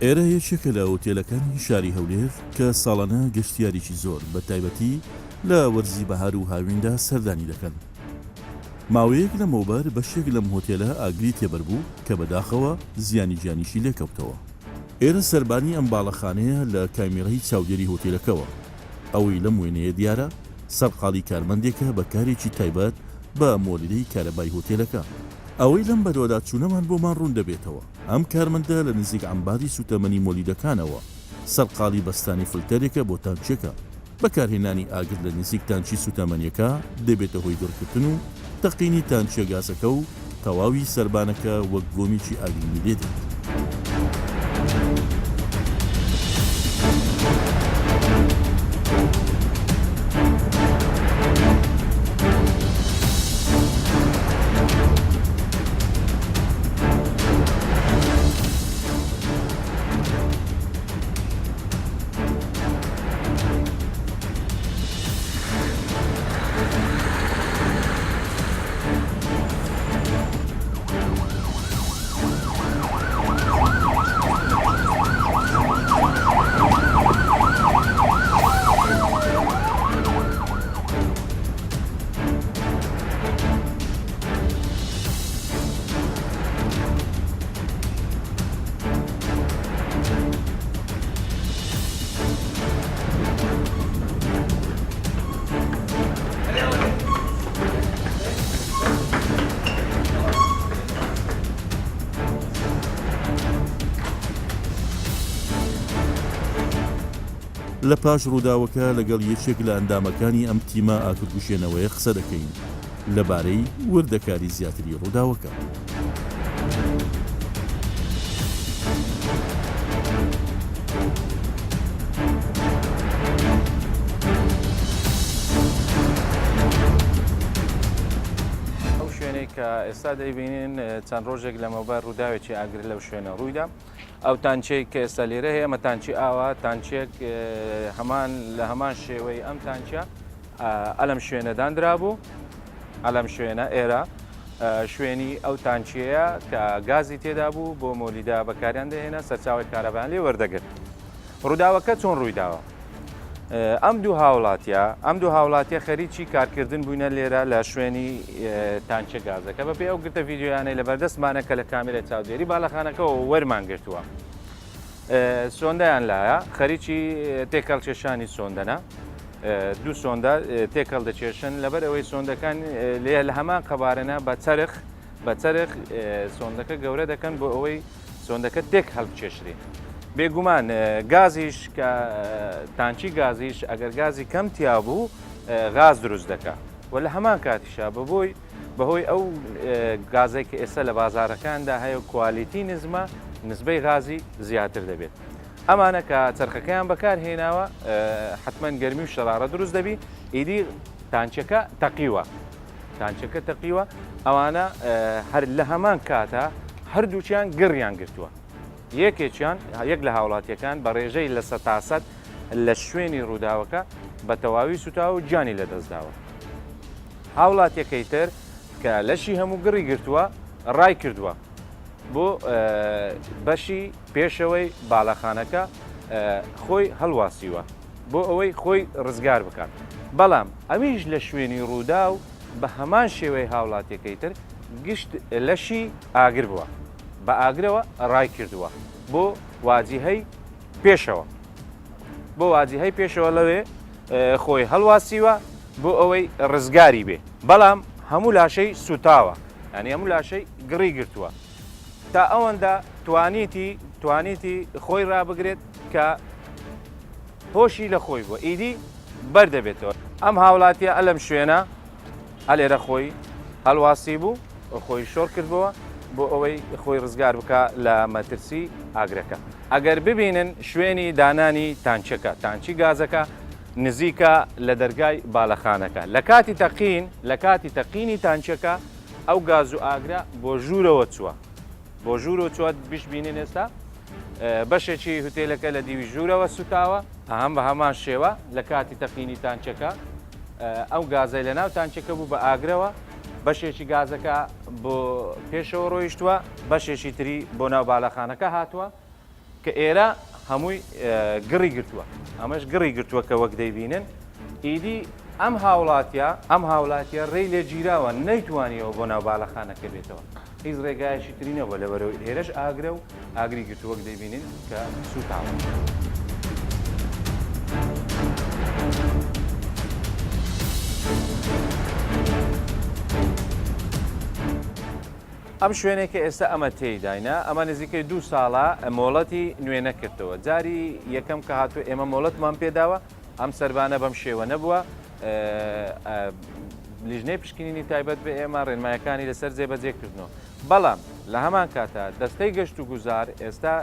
ئێرە یەکێکە لە ئۆتێلەکانی شاری هەولێر کە ساڵانە گەشتیاریی زۆر بە تایبەتی لە وەرزی بەهار و هاویندا سەردانی دەکەن. ماوەیەک لەمەوبەر بەشێک لەم هۆتێلە ئاگری تێبەربوو کە بەداخەوە زیانی جانیشی لێکەوتەوە. ئێرە سەربانی ئەم باڵەخانەیە لە کامیڕەی چاودێری هۆتێلەکەوە. ئەوەی لەم وێنەیە دیارە سەرقاڵی کارمەندێکە بە کارێکی تایبەت بە مۆلیدەی کارەبای هۆتێلەکە. ئەوەی لەم بەدۆدا چوونەمان بۆمان ڕوون دەبێتەوە. ئەم کارمەندە لە نزیک ئەمباری سوتەمەنی مۆلیدەکانەوە سەرقاڵی بەستانی فلتەرێکە بۆ تانچێکە. بەکارهێنانی ئاگر لە نزیک تانچی سوتەمەنیەکە دەبێتە هۆی دڕکردن و تەقینی تانچە گازەکە و تەواوی سەربانەکە وەک گۆمیی ئاگرینی لێدێت. لە پاش ڕووداوەکە لەگەڵ یەکێک لە ئەندامەکانی ئەم تیمە ئاکردگوشێنەوەی قسە دەکەین لەبارەی وردەکاری زیاتری ڕووداوەکە. ئەو شوێنەی کە ئێستا دەیبینین چەند ڕۆژێک لەمەوبەر ڕووداوێکی ئاگر لەو شوێنە ڕوویدا. ئەو تانچەی کە ئێستا لێرە هەیە ئەمە تانچی ئاوە تانچێک لە هەمان شێوەی ئەم تانچە ئەلەم شوێنەدانرا بوو. ئەلەم شوێنە ئێرە شوێنی ئەو تانچەیە کە گازی تێدا بوو بۆ مۆلیدا بەکاریان دەهێنا سەرچاوی کارەبایان لێ وەردەگرت. ڕووداوەکە چۆن ڕوویداوە؟ ئەم دوو هاوڵاتیە خەریکی کارکردن بووینە لێرە لە شوێنی تانچە گازەکە بەپێ ئەو گرتە ڤیددیۆیانەی لەبەردەستمانە کە لە کامێرە چاودێری باڵەخانەکەەوە وەرمان گرتووە. سۆندەیان لایە خەریکی تێکەڵ کێشانی سۆندەنە. دوو سۆندا تێکەڵ دەچێشن لەبەر ئەوەی سۆندەکان لە هەمان قەبارەنە بە چەرخ سۆندەکە گەورە دەکەن بۆ ئەوەی سۆندەکە تێک هەڵبچێشری. بێگومان گازیش کە تانچی گازیش ئەگەر گازی کەم تیا بوو غاز دروست دەکا و لە هەمان کاتیشا بەهۆی ئەو گازێک کە ئێستا لە بازارەکاندا هەیە کوالیتی نزبەی غازی زیاتر دەبێت. ئەمانە کە چرخەکەیان بەکار هێناوە حتمما گەرمی و شەرارە دروست دەبی. ئیدی تانچەکە تەقیوە ئەوانە هەر لە هەمان کاتە هەردووچیان گڕیان گرتووە. یەک لە هاوڵاتیەکان بە ڕێژەی لە 100% لە شوێنی ڕووداوەکە بە تەواوی سوتاوە و جانی لەدەستداوە. هاوڵاتیەکەی تر کە لەشی هەموو گڕی گرتووە ڕای کردووە بۆ بەشی پێشەوەی باڵەخانەکە خۆی هەڵواسیوە بۆ ئەوەی خۆی ڕزگار بکات. بەڵام ئەمیش لە شوێنی ڕوودا و بە هەمان شێوەی هاوڵاتیەکەی تر گشت لەشی ئاگر بووە بە ئاگرەوە ڕای کردووە بۆ واجهەی پێشەوە لەوێ خۆی هەڵواسیوە بۆ ئەوەی ڕزگاری بێ. بەڵام هەموو لاشەی سوتاوە، یعنی هەموو لاشەی گڕی گرتووە تا ئەوەندا توانیتی خۆی ڕابگرێت کە هۆشی لە خۆی بووە ئیدی بەردەبێتەوە. ئەم هاوڵاتیە ئەلەم شوێنە ئەلێرە خۆی هەڵواسی بوو خۆی شۆڕ کردبەوە بۆ ئەوەی خۆی ڕزگار بکە لە مەترسی ئاگرەکە. ئەگەر ببینن شوێنی دانانی تانچی گازەکە نزیکە لە دەرگای باڵەخانەکە لە کاتی تەقینی تانچەکە ئەو گاز و ئاگرە بۆ ژوورەوە چووە بشبینین ئێستا بەشێکی هوتێلەکە لە دیوی ژوورەوە سوتاوە هەم بە هەمان شێوە لە کاتی تەقینی تانچەکە ئەو گازەی لە ناو تانچەکە بوو بە ئاگرەوە بەشێکی گازەکە بۆ پێشەوە ڕۆیشتووە بەشێکی تری بۆ ناو باڵەخانەکە هاتووە کە ئێرە هەمووی گڕی گرتووە ئەمەش گڕی گرتووە کە وەک دەیبینن ئیدی ئەم هاوڵاتیە ڕێی لێ گیراوە نەیتوانیەوە بۆ ناو باڵەخانەکە بێتەوە هیچ ڕێگایشی ترینەوە لەبەرەوەی ئێرەش ئاگرە و ئاگری گرتووە وەک دەیبینین کە سوتاوە. ئەم شوێنێکە ئێستا ئەمە تێیداینە ئەمە نزیکەی 2 ساڵە مۆڵەتی نوێ نەکردەوە جاری یەکەم کە هاتوو ئێمە مۆڵەتمان پێداوە ئەم سەربانە بەم شێوە نەبووە لیژنەی پشکنینی تایبەت بە ئێمە ڕێنمایەکانی لەسەر جێبەجێکردنەوە بەڵام لە هەمان کاتە دەستەی گەشت و گوزار ئێستا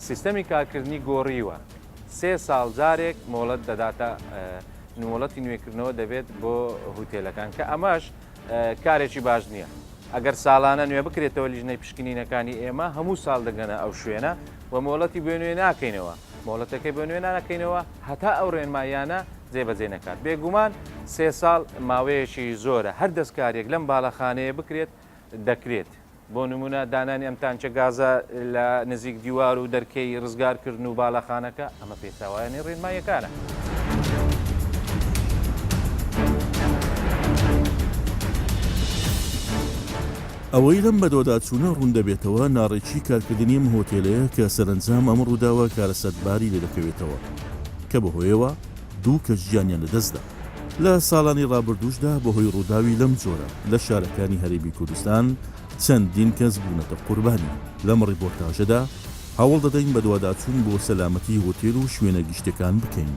سیستەمی کارکردنی گۆڕیوە 3 ساڵ جارێک مۆڵەت دەداتە مۆڵەتی نوێکردنەوە دەبێت بۆ هوتێلەکان کە ئەمەش کارێکی باش نییە. ئەگەر ساڵانە نوێ بکرێتەوە لیژنەی پشکنینەکانی ئێمە هەموو ساڵ دەگەنە ئەو شوێنە و مۆڵەتی بێ نوێ ناکەینەوە مۆڵەتەکەی بە نوێ ناکەینەوە هەتا ئەو ڕێنمایانە جێبەجێ نەکات بێگومان 3 ساڵ ماوەیەکی زۆرە هەر دەستکارێک لەم باڵەخانەیە بکرێت دەکرێت بۆ نمونە دانانی ئەم تانچە گازە لە نزیک دیوار و دەرکەی ڕزگارکردن و باڵەخانەکە ئەمە پێچاوایانی ڕێنمایەکانە. ئەوەی لەم بەدۆداچوونە ڕوون دەبێتەوە ناڕێکی کارکردنی ئەم هۆتێلەیە کە سەرنجام ئەم ڕووداوە کارەسەتباری لێ دەکەوێتەوە کە بەهۆیەوە 2 کەس گیانیان لەدەستدا لە ساڵانی ڕابردوشدا بەهۆی ڕووداوی لەم جۆرە لە شارەکانی هەرێمی کوردستان چەندین کەس بوونەتە قوربانی. لەم ڕیپۆرتاژەدا هەوڵ دەدەین بە دوواداچوون بۆ سەلامەتی هۆتێل و شوێنە گشتەکان بکەین.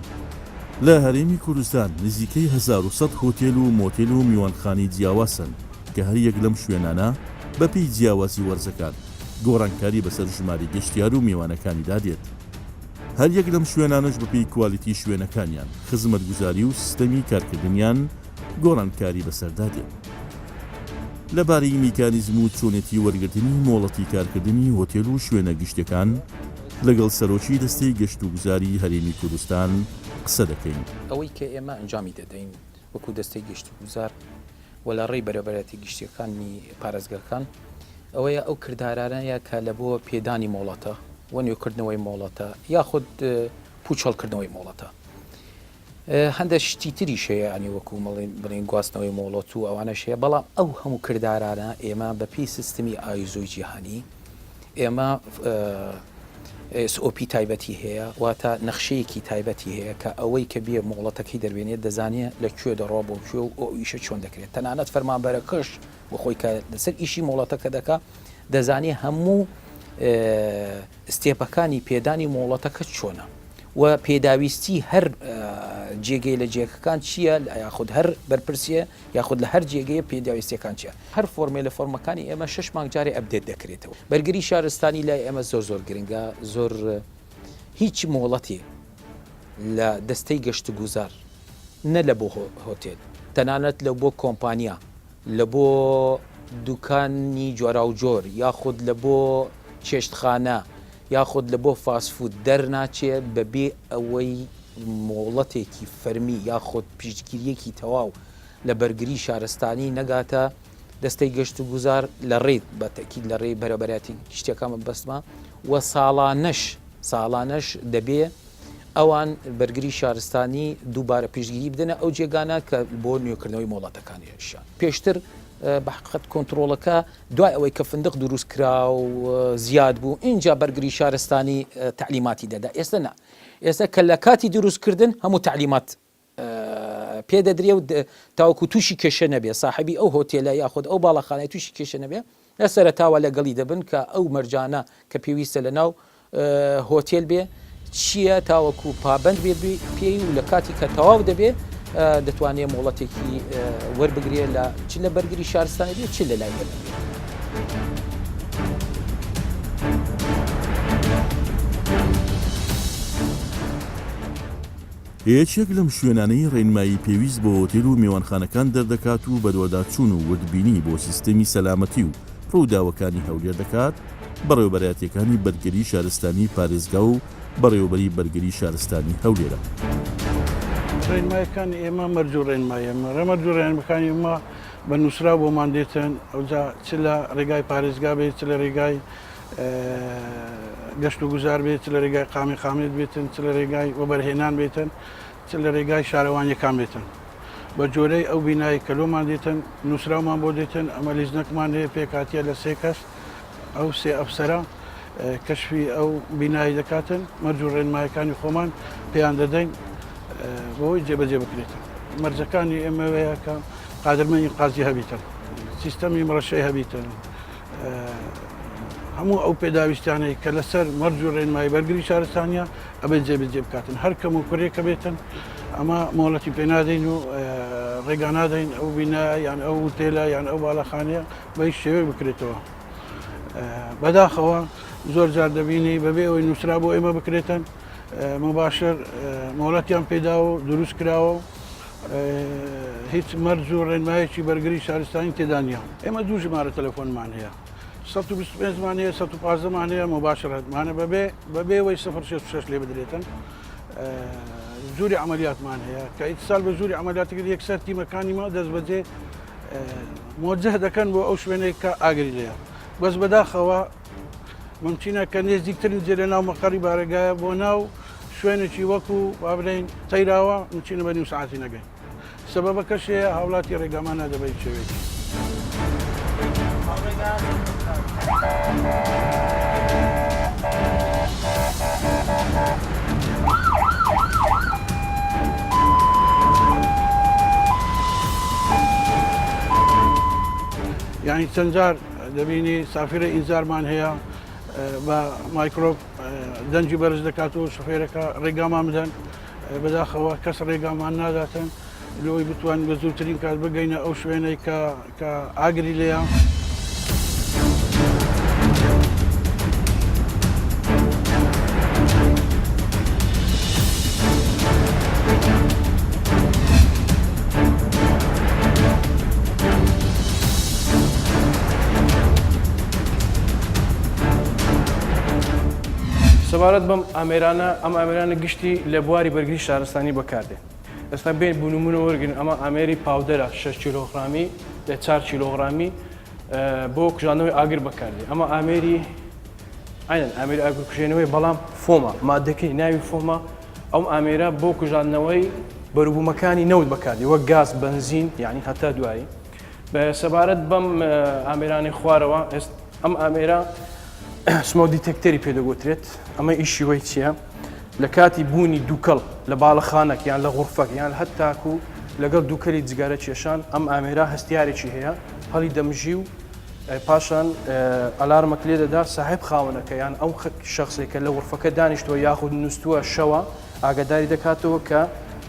لە هەرێمی کوردستان نزیکەی 1100 هۆتێل و مۆتێل و میوانخانی جیاواسن کە هەر یەک لەم شوێنانە بەپێی جیاوازی وەرزەکان گۆڕانکاری بەسەر ژماری گەشتیار و میوانەکانیدا دێت. هەر یەک لەم شوێنانش بەپێی کوالیتی شوێنەکانیان خزمەتگوزاری و سیستەمی کارکردنیان گۆڕانکاری بەسەردا دێت. لەبارەی میکانیزم و چۆنێتی وەرگرتنی مۆڵەتی کارکردنی هۆتێل و شوێنە گشتەکان لەگەڵ سەرۆکی دەستەی گەشت و گوزاری هەرێمی کوردستان قسە دەکەین. ئەوەی کە ئێمە ئەنجامی دەدەین وەکو دەستەی گەشت و گوزار و لە ڕێی بەرەبەرەتی گشتیەکانی پارێزگاکان ئەوەیە ئەو کردارانەیە کە لە بۆ پێدانی مۆڵەتە و نوێکردنەوەی مۆڵەتە یاخود پوچەڵکردنەوەی مۆڵەتە هەندە شتی تریشەیە ئەنی وەکو بڵین گواستنەوەی مۆڵەت و ئەوانەش هەیە بەڵام ئەو هەموو کردارانە ئێمە بەپێی سیستمی ئایزۆی جیهانی ئێمە SOP تایبەتی هەیە واتە نەخشەیەکی تایبەتی هەیە کە ئەوەی کە بێ مۆڵەتەکەی دەروێنێت دەزانێت لەکوێ دەڕۆ بۆ کوێ و ئەو ئیشە چۆن دەکرێت تەنانەت فەرمانبەرەکەش بۆ خۆی کە لەسەر ئیشی مۆڵەتەکە دەکات دەزانێت هەموو استێپەکانی پێدانی مۆڵەتەکە چۆنە و پێداویستی هەر جێگەی لە جێگەکان چییە یاخود هەر بەرپرسیە یاخود لە هەر جێگەیە پێداویستیەکان چیە هەر فۆرمێ لە فۆرمەکانی ئێمە 6 مانگ جارێ ئەپدێت دەکرێتەوە. بەرگری شارستانی لای ئێمە زۆر گرنگە زۆر هیچ مۆڵەتی لە دەستەی گەشت و گوزار نە لە بۆ هۆتێل تەنانەت لە بۆ کۆمپانیا لە بۆ دوکانی جۆرا و جۆر یاخود لە بۆ چێشتخانە یاخود لە بۆ فاسفود دەرناچێت بەبێ ئەوەی مۆڵەتێکی فەرمی یاخود پیشگیریەکی تەواو لە بەرگری شارستانی نەگاتە دەستەی گەشت و گوزار لە ڕێ بە تەکید لە ڕێی بەرەبەراتی شتێکامە بەستمە و ساڵانەش دەبێ ئەوان بەرگری شارستانی دووبارە پێشگیری بدەنە ئەو جێگانە کە بۆ نوێکردنەوەی مۆڵەتەکانیشان پێشتر بەحقیقەت کۆنتترۆلەکە دوای ئەوەی کە فندق دروست کرا و زیاد بوو اینجا بەرگری شارستانی تعلیماتی دەدا ئێستا نا ئێستا کە لە کاتی دروستکردن هەموو تعلیمات پێدەدرێ و تاوەکو تووشی کێشە نەبێ صاحبی ئەو هۆتێلە یاخود ئەو باڵەخانەی تووشی کێشە نەبێ لە سەرەتاوە لەگەڵی دەبن کە ئەو مەرجانە کە پێویستە لە ناو هۆتێل بێ چییە تاوەکو پابند بێ پێی و لە کاتی کە تەواو دەبێ دەتوانێت مۆڵەتێکی وەربگرێ لە چ لە بەرگری شارستانی بێت چ لە لای بێت. یەکێک لەم شوێنانەی ڕێنمایی پێویست بۆ هۆتێل و میوانخانەکان دەردەکات و بەدواداچوون و وردبینی بۆ سیستەمی سەلامەتی و ڕووداوەکانی هەولێر دەکات بەڕێوەبەراتیەکانی بەرگری شارستانی پارێزگا و بەڕێوەبەری بەرگری شارستانی هەولێرە. ڕێنمایەکانی ئێمە مەرجوو ڕێنمایەمە ڕێمەرجوو ڕێنمەکانی ئێمە بە نووسرا بۆمان دێتن ئەوجا چ لە ڕێگای پارێزگا بێت چ لە ڕێگای گەشت و گوزار بێت چ لە ڕێگای قامی خامێت بێتن چ لە ڕێگای وەبەرهێنان بێتن چ لە ڕێگای شارەوانیەکان بێتن بە جۆرەی ئەو بینایی کەلۆمان دێتن نووسراومان بۆ دێتن ئەمە لیزنەکمان هەیە پێکاتیە لە 3 کەس ئەو 3 ئەفسەرە کەشفی ئەو بینایی دەکاتن مەرج و ڕێنمایەکانی خۆمان پێیان دەدەین بۆی جێبەجێ بکرێتن مەرجەکانی ئێمەوەیە کە قادرمەنی قازی هەبیتن سیستەمی مڕەشەی هەبیتن هەموو ئەو پێداویستانەی کە لەسەر مەرج و ڕێنمایی بەرگری شارستانیا ئەبێت جێبەجێ بکاتن هەر کەم و کوڕێکە بێتن ئەمە مۆڵەتی پێنادەین و ڕێگانادەین ئەو بینە یان ئەو تێلە یان ئەو باڵەخانەیە بەی شێوەی بکرێتەوە بەداخەوە زۆر جار دەبینی بەبێ ئەوەی نووسرا بۆ ئێمە بکرێتن مباشر مۆڵەتیان پێداوە و دروست کراوە هیچ مەرج و ڕێنمایەکی بەرگری شارستانی تێدا نیە ئێمە دوو ژمارە تەلەفۆنمان هەیە 125مان هەیە 115مان هەیە مباشرەتمانە بەبێەوەی 066 لێ بدرێتن زوری عملیاتمان هەیە کە ئیتسال بە زوری عملیاتەکە یەکسەر تیمەکانی ما دەست بەجێ مۆجه دەکەن بۆ ئەو شوێنەی کە ئاگری لەیە بەس بەداخەوە ممکنە کە نێزیکترین جێ لە ناو مەقەری بارگایە بۆ ناو شوێنێکی وەکو وابرین تەیراوە ممکنە بە نیو سعاتی نەگەین سەبەبەکەش هەیە هاوڵاتی ڕێگامان نادەبێت شێوێکی یعنی چەند جار دەبینی سافرە ئینزارمان هەیە بە مایکرۆب دەنجی بەرز دەکات و شوفێرەکە ڕێگامان بدەن بەداخەوە کەس ڕێگامان ناداتن لۆی بتوان بە زووترین کات بگەینە ئەو شوێنەی کە ئاگری لێیە سەبارەت بەم ئامێرانە ئەم ئامێرانە گشتی لە بواری بەرگری شارستانی بەکاردێن ئێستا بێن بوونمونە وەرگن ئەمە ئامێری پاودەرە 6 کیلۆغرامی لە 4 کیلۆغرامی بۆ کوژانەوەی ئاگر بەکاردێ ئەمە ئامێری ئاین ئامێری ئاگرکوژێنەوەی بەڵام فۆمە مادەکەی ناوی فۆمە ئەم ئامێرە بۆ کوژانەوەی بەروبوومەکانی نەوت بەکاردێ وەک گاز بنزین یعنی هەتا دوایی بە سەبارەت بەم ئامێرانی خوارەوە ئەم ئامێرە سمۆ دیتەکتەری پێدەگوترێت ئەمە ئیشی وەی چییە لە کاتی بوونی دووکەڵ لە باڵەخانەک یان لە غورفەک یان هەتاکو لەگەڵ دووکەلی جگارە کێشان ئەم ئامێرە هەستیارێکی هەیە هەڵی دەمژی و پاشان ئەلارمەک لێ دەدا ساحب خاوەنەکە یان ئەو شخصێکە لە غورفەکە دانیشتووە یاخود نووسووە شەوە ئاگاداری دەکاتەوە کە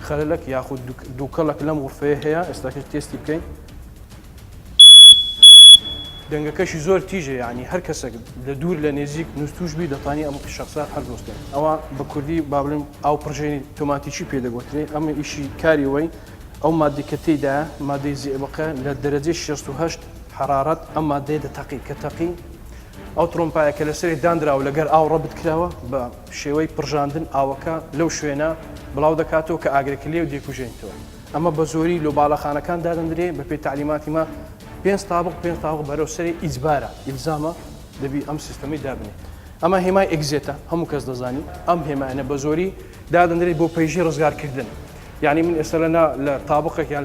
خەلەلەک یاخود دووکەڵک لەم غورفەیە هەیە ئێستاکە تێستی بکەین دەنگەکەشی زۆر تیژە ینی هەر کەسێک لە دوور لە نێزیک نووسوشبی دەتوانانی ئەم شخصا هەردۆستێن ئەوە بە کوردی بابلم ئاو پڕژێنی تۆماتیکی پێدەگوترێت ئەمە ئیشی کاریەوەی ئەو مادەی تێیدا مادەی زیێبەکە لە دەرەجەی 68 حرارەت ئەم مادەیە دەتەقی کە تەقی ئەو ترۆمپایە کە لەسەری دانراوە لەگەر ئاو ڕەبت کراوە بە شێوەی پڕژاندن ئاوەکە لەو شوێنە بڵاو دەکاتەوە کە ئاگرێکی لێ و دێکوژێنیتەوە ئەمە بە زۆری لۆ باڵەخانەکان دادەندرێ بە پێی تعلیماتی ما 5 تاوق بەرەو سەری ئیجبارە ئیلزامە دەبی ئەم سیستەمی دابنێت ئەمە هێمای ئەگزێتە هەموو کەس دەزانی ئەم هێمانە بە زۆری دادەندرێت بۆ پەیژی ڕزگارکردن یعنی من ئێستا لە تابقێک یان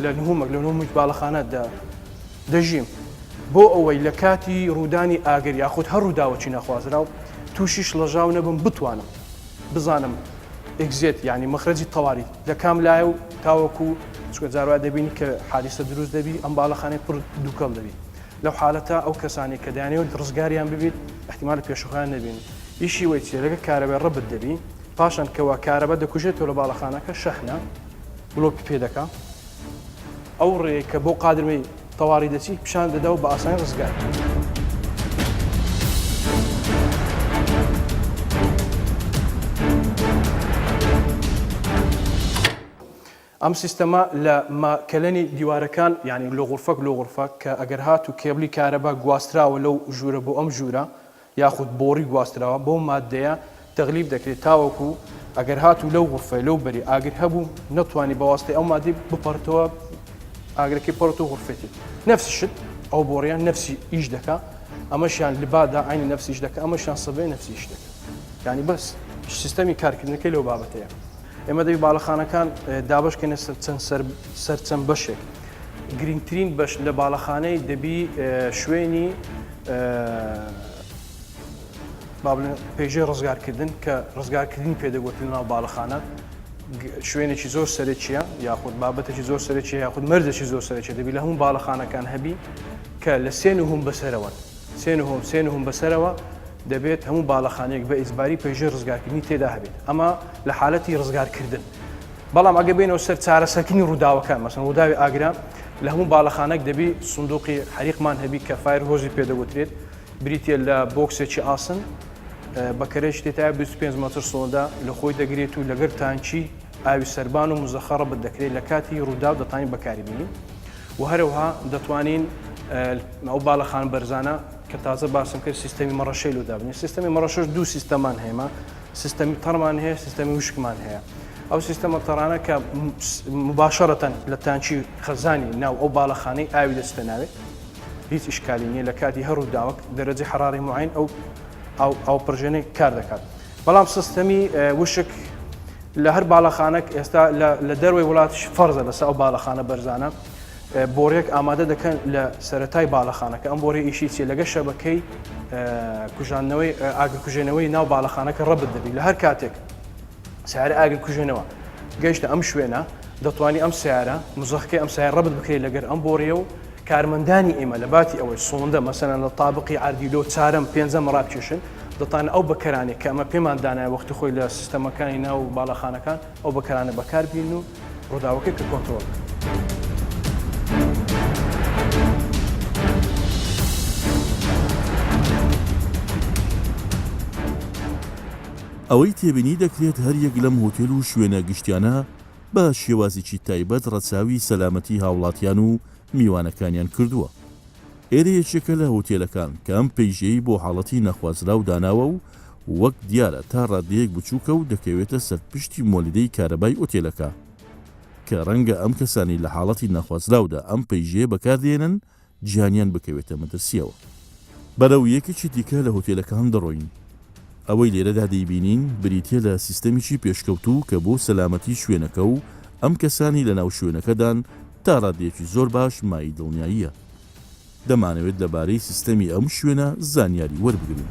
لە نهومێک باڵەخانە دەژیم بۆ ئەوەی لە کاتی ڕوودانی ئاگر یاخود هەر ڕووداوەچی نەخوازرا و تووشیش لەژاو نەبم بتوانم بزانم ئەگزێت ینی مەخرەجی تەواوی لە کام لایە و تاوەکو چکە جاروا دەبینی کە حادیسە دروست دەبی ئەم باڵەخانەی پڕ دووکەڵ دەبی لەو حالەتە ئەو کەسانی کە دەیانەوە ڕزگاریان ببیت احتیمال پێشخۆیان نەبینی ئیشی وەی چیە لەگە کارەبێ ڕەبت دەبی پاشان کەوا کارەبە دەکوژێتەوە لە باڵەخانەکە شەحنە بلۆکی پێ دەکا ئەو ڕێ کە بۆ قادرمەی تەواڕی دەچی پیشان دەدا و بە ئاسانی ڕزگار ئەم سیستەما لە کەلەنی دیوارەکان ینی لە غورفەک کە ئەگەر هات و کێبلی کارەبا گواستراوە لەو ژوورە بۆ ئەم ژوورە یاخود بۆڕی گواستراوە بۆ مادەیە تەغلیب دەکرێت تاوەکو ئەگەر هات و لەو غورفەی لەو بەری ئاگر هەبوو نەتوانی بەواسطەی ئەو مادەی بپەڕتەوە ئاگرەکەی پەڕەوە غورفێتی نەفسی شت ئەو بۆڕیان نەفسی ئیش دەکا ئەمەشیان لبادا عینی نفسیش دەکە ئەمەشیان سبەی نفسیش دەکە ینی بەس سیستەمی کارکردنەکەی لەو بابەتەیە ئێمە دەوی باڵەخانەکان دابشکەنە سەرچەند بەشێک گرنگترین بەش لە باڵەخانەی دەبی شوێنی پێژێ ڕزگارکردن کە ڕزگارکردنی پێدەگوتن ناو باڵەخانە شوێنێکی زۆر سەرچیە یاخود بابەتێکی زۆر سەرچی یاخود مەرجێکی زۆر سەرچێ دەبی لە هەموو باڵەخانەکان هەبی کە لە سێن و هەم بەسەرەوە سێن و هەم بەسەرەوە دەبێت هەموو باڵەخانەیەک بە ئیزباری پێژێ ڕزگارکردنی تێدا هەبێت ئەمە لە حالەتی ڕزگارکردن بەڵام ئەگە بێنەوە سەر چارەسەرکردنی ڕووداوەکان مەسەن ڕووداوی ئاگرا لە هەموو باڵەخانەك دەبی سندوقی حریقمان هەبی کە فایر هۆزی پێدەگوترێت بریتە لە بۆکسێکی ئاسن بەکەرێش تێتای 25 متر سۆدا لە خۆی دەگرێت و لەگەر تانچی ئاوی سەربان و مزەخەڕە بدەکرێت لە کاتی ڕوودا دەتوانین بەکاری بینین و هەروەها دەتوانین ئەو باڵەخان بەرزانە کە تازە باسم کرد سیستەمی مەڕەشەی لەودا بنین سیستەمی مەڕەشەش دوو سیستەمان هەیە سیستەمی تەڕمان هەیە سیستەمی وشکمان هەیە ئەو سیستەمە تەڕانە کە مباشەرەتەن لە تانچی خەزانی ناو ئەو باڵەخانەی ئاوی دەستێناوێت هیچ ئیشکالی نییە لە کاتی هەرو داوەک دەرەجەی حراری معین ئەو پرژێنەی کار دەکات بەڵام سیستەمی وشک لە هەر باڵەخانەك ئێستا لە دەروی وڵاتش فەرزە لەسەر ئەو باڵەخانە بەرزانە بۆڕێک ئامادە دەکەن لە سەرەتای باڵەخانەکە ئەم بۆڕێ ئیشی چێ لەگە شەبەکەی کوژانەوەی ئاگرکوژێنەوەی ناو باڵەخانەکە ڕەبت دەبی لە هەر کاتێک سیارە ئاگرکوژێنەوە گەیشتە ئەم شوێنە دەتوانی ئەم سیارە مزەخەکەی ئەم سیارە ڕەبت بکرێت لەگەر ئەم بۆڕێ و کارمەندانی ئێمە لە باتی ئەوەی سۆندە مەسەلەن لە تابقی عردیلۆ چارەم پێنجەم ڕابکێشن دەتوانێت ئەو بەکەرانێک کە ئەمە پێمان دانایە وەختی خۆی لە سیستەمەکانی ناو باڵەخانەکان ئەو بەکەرانە بەکاربین و ڕووداوەکەی کە کۆنتڕۆڵ ئەوەی تێبینی دەکرێت هەر یەک لەم هۆتێل و شوێنە گشتیانە بە شێوازێکی تایبەت ڕەچاوی سەلامەتی هاوڵاتیان و میوانەکانیان کردووە. ئێرە یەکێکە لە هۆتێلەکان کە ئەم پەیژەی بۆ حاڵەتی نەخوازرا و داناوە و وەک دیارە تا ڕادەیەک بچووکە و دەکەوێتە سەرپشتی مۆلیدەی کارەبای ئۆتێلەکە کە ڕەنگە ئەم کەسانی لە حاڵەتی نەخوازراودا ئەم پەیژەیە بەکاردێنن گیانیان بکەوێتە مەترسیەوە. بەرەو یەکێکی دیکە لە هۆتێلەکان دەڕۆین. ئەوەی لێرەدا دەیبینین بریتە لە سیستەمیکی پێشکەوتوو کە بۆ سەلامەتی شوێنەکە و ئەم کەسانی لە ناو شوێنەکەدان تا ڕادێکی زۆر باش مای دڵنیاییە. دەمانەوێت لەبارەی سیستەمی ئەم شوێنە زانیاری وەربگرین.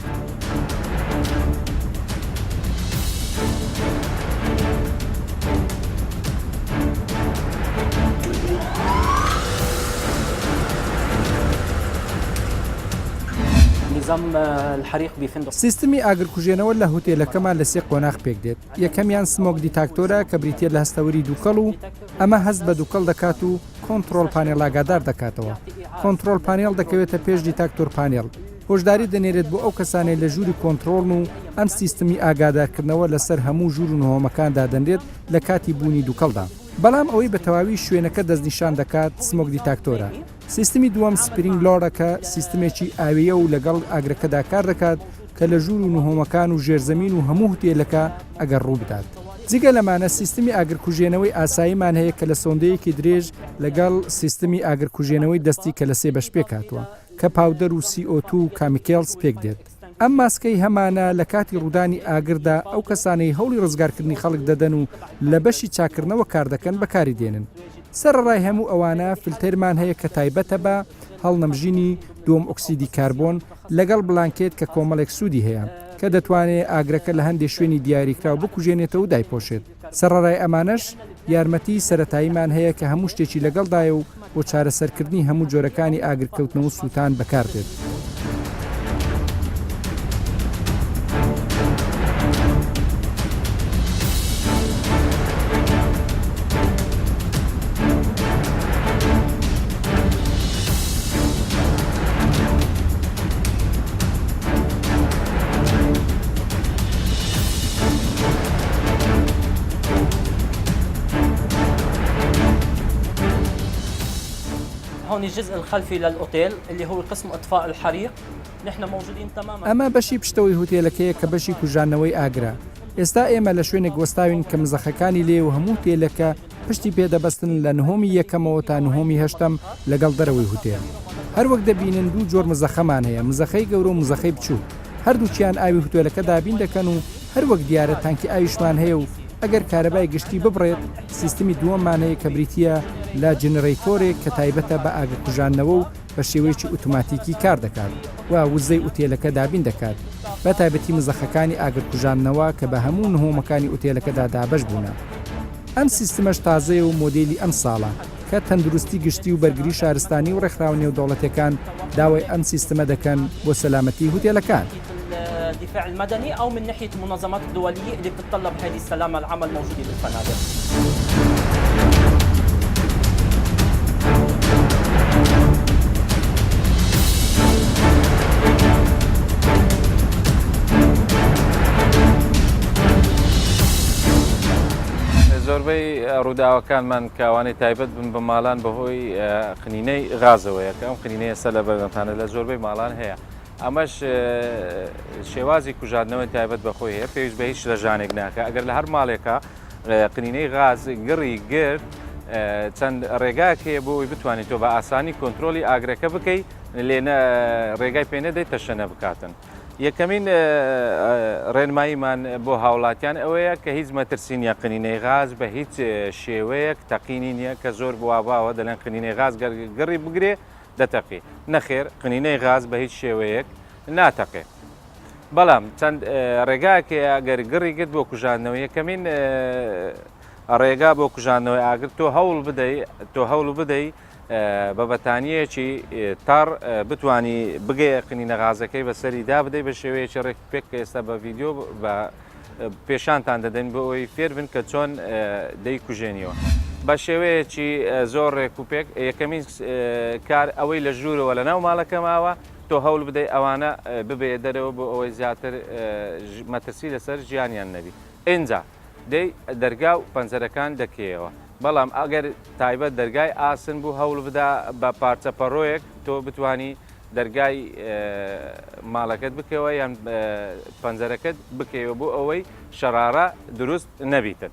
سیستمی ئاگرکوژێنەوە لە هۆتێلەکەمان لە سێ قۆناغ پێک دێت. یەکەمیان سمۆک دیتاکتۆرە کە بریتە لە هەستەوەری دووکەڵ و ئەمە هەست بە دووکەڵ دەکات و کۆنتترۆل پانێل ئاگادار دەکاتەوە. کۆنتترۆل پانێل دەکەوێتە پێش دیتاکتۆر پانێل. هۆشداری دەنێرێت بۆ ئەو کەسانەی لە ژووری کۆنتترۆڵن و ئەم سیستمی ئاگادارکردنەوە لەسەر هەموو ژوور و نهۆمەکاندا دەنرێت لە کاتی بوونی دووکەڵدا. بەڵام ئەوەی بە تەواوی شوێنەکە دەستنیشان دەکات سمۆک دیتاکتۆرە. سیستمی دووەم سپرینگ لۆرەکە سیستمێکی ئاویە و لەگەڵ ئاگرەکەدا کار دەکات کە لە ژوور و نهۆمەکان و ژێرزەمین و هەموو هۆتێلەکە ئەگەر ڕوو بدات. جگە لەمانە سیستمی ئاگرکوژێنەوەی ئاساییمان هەیە کە لە سۆندەیەکی درێژ لەگەڵ سیستمی ئاگرکوژێنەوەی دەستی کە لە سێ بەش پێکاتوە کە پاودەر و CO2 و کامیکێلز پێک دێت. ئەم ماسکەی هەمانە لە کاتی ڕوودانی ئاگردا ئەو کەسانەی هەوڵی ڕزگارکردنی خەڵک دەدەن و لە بەشی چاکردنەوە کار دەکەن بەکاری دێنن. سەرڕای هەموو ئەوانە فلتەرمان هەیە کە تایبەتە بە هەڵنەمژینی دووەم ئۆکسیدی کاربۆن لەگەڵ بڵانکێت کە کۆمەڵێک سوودی هەیە کە دەتوانێت ئاگرەکە لە هەندێک شوێنی دیاریکراو بکوژێنێتەوە و دایپۆشێت. سەرڕای ئەمانەش یارمەتی سەرەتاییمان هەیە کە هەموو شتێکی لەگەڵدایە و بۆ چارەسەرکردنی هەموو جۆرەکانی ئاگرکەوتنەوە و سووتان بەکاردێت. هون الجزء الخلفي للأوتيل اللي هو قسم إطفاء الحريق. نحن موجودين تماما. ئەمە بەشی پشتەوەی هۆتێلەکەیە کە بەشی کوژانەوەی ئاگرا. ئێستا ئێمە لە شوێنێک وەستاوین کە مزەخەکانی لێ و هەموو هۆتێلەکە پشتی پێدەبەستن لە نهۆمی یەکەمەوە تا نهۆمی هەشتم لەگەڵ دەرەوەی هۆتێل. هەروەک دەبینن دوو جۆر مزەخەمان هەیە مزەخەی گەورە و مزەخەی بچوو هەردووچیان ئاوی هوتێلەکە دابین دەکەن و هەروەک دیارە تانکی ئاویشمان هەیە و ئەگەر کارەبای گشتی ببڕێت سیستمی دووەممان هەیە کە بریتە لە جنەرەیتۆرێک کە تایبەتە بە ئاگرکوژانەوە و بە شێوەیەکی ئۆتۆماتیکی کار دەکات و وزەی ئوتێلەکە دابین دەکات بە تایبەتی مزەخەکانی ئاگرکوژانەوە کە بە هەموو نهۆمەکانی ئوتێلەکەدا دابەش بوونە ئەم سیستمەش تازەیە و مۆدێلی ئەم ساڵە کە تەندروستی گشتی و بەرگری شارستانی و ڕێکخراو نێودەوڵەتەکان داوای ئەم سیستمە دەکەن بۆ سەلامەتی هوتێلەکان. الدفاع المدني أو من ناحية المنظمات الدولية اللي بتتطلب هذه السلامة العامة الموجودة بالفنادق. زۆربەی ڕووداوەکانمان کاوانی تایبەت بن بە ماڵان بەهۆی قنینەی غازەوەیە کە ئەم قنینەیە سە لە بەردەمتانە لە زۆربەی ماڵان هەیە ئەمەش شێوازی کوژاندنەوەی تایبەت بەخۆی هەیە پێویست بە هیچ لەژانێک ناکە ئەگەر لە هەر ماڵێکە قنینەی غاز گڕی گرت چەند ڕێگاک هەیە بۆ ئەوی بتوانیت تۆ بە ئاسانی کۆنتترۆلی ئاگرەکە بکەیت لێنە ڕێگای پێ نەدەیت تەشەنە بکاتن. یەکەمین ڕێنماییمان بۆ هاوڵاتیان ئەوەیە کە هیچ مەترسینە قنینەی غاز بە هیچ شێوەیەک تەقینی نییە کە زۆر بواواوە دەڵێن قنینەی غاز گەڕی بگرێ دەتەقی نەخێر قنینەی غاز بە هیچ شێوەیەک ناتەقێ بەڵام چەند ڕێگاکەیە گەر گڕی گرت بۆ کوژاندنەوە یەکەمین ڕێگا بۆ کوژاندنەوەی ئاگرت تۆ هەوڵ بدەی بە بەتانیەکی تار بتانی بگەی قنینە غازەکەی بەسەری دا بدەی بە شێوەیەکی ڕێکپێک کە ئێستا بە ڤیددیۆ بە پێشانتان دەدەین بۆ ئەوی فێر بن کە چۆن دەیکوژێنیەوە بە شێوەیەکی زۆر ڕێک و پێک یەکەمین کار ئەوەی لە ژوورەوە لە ناو ماڵەکە ماوە تۆ هەوڵ بدەی ئەوانە ببێ دەرەوە بۆ ئەوەی زیاتر مەترسی لەسەر ژیانیان نەبی ئینجا دەی دەرگا و پەنجەرەکان دەکەیەوە بەڵام ئەگەر تایبەت دەرگای ئاسن بوو هەوڵ بدا بە پارچە پەڕۆیەک تۆ بتانی دەرگای ماڵەکەت بکەوە یان پەنجەرەکەت بکەوە بۆ ئەوەی شەرارە دروست نەبیتن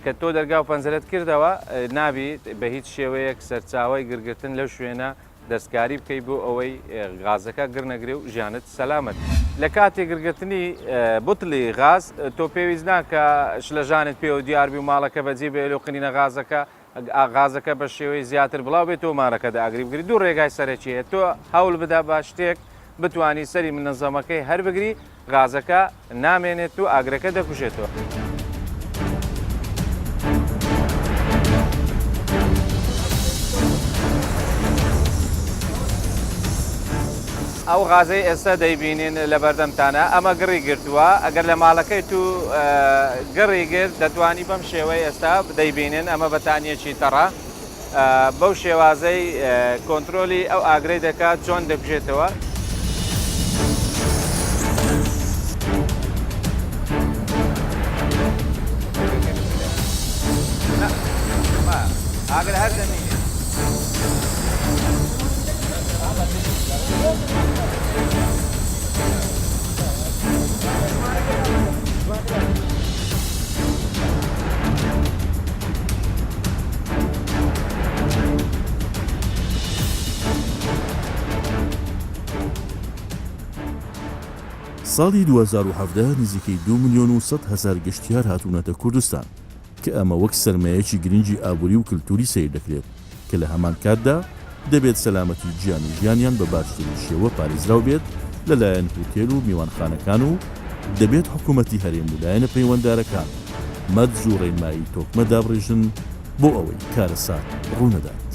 کە تۆ دەرگا و پەنجەرەت کردەوە نابیت بە هیچ شێوەیەک سەرچاوی گرگرتن لەو شوێنە دەستکاری بکەی بۆ ئەوەی غازەکە گرنەگرێ و ژیانت سەلامت لە کاتێک گرگرتنی بوتڵی غاز تۆ پێویست ناکە شلەژانت پێ و دیاربی و ماڵەکە بەجێ بێ لەو قنینە غازەکە بە شێوەی زیاتر بڵاو بێت تۆ مارەکەدا ئاگری بگری دوو ڕێگای سەرەکیە تۆ هەوڵ بدا با شتێک بتانی سەری منەظەمەکەی هەر بگری غازەکە نامێنێت و ئاگرەکە دەکوژێتەوە. ئەو غازەی ئێستا دەیبینین لە بەردەمتانە ئەمە گڕی گرتووە ئەگەر لە ماڵەکەی تو گڕی گرت دەتوانی بەم شێوەی ئێستا دەیبینن ئەمە بەتانیەکی تەڕە بەو شێوازەی کۆنتترۆلی ئەو ئاگرەی دەکات چۆن دەکوژێتەوە. ئاگر هەر دەمینێت ساڵی 2017 نزیکەی 2,100,000 گەشتیار هاتوونەتە کوردستان کە ئەمە وەک سەرمایەکی گرنگی ئابووری و کللتوری سیر دەکرێت کە لە هەمان کاتدا دەبێت سەلامەتی گیان و ژیانیان بە باشترین شێوە پارێزراو بێت لەلایەن هوتێل و میوانخانەکان و دەبێت حکوومەتی هەرێم و لایەنە پەیوەنددارەکان مەرج و ڕێنمایی تۆکمە دابڕێژن بۆ ئەوەی کارەسات ڕوونەدات.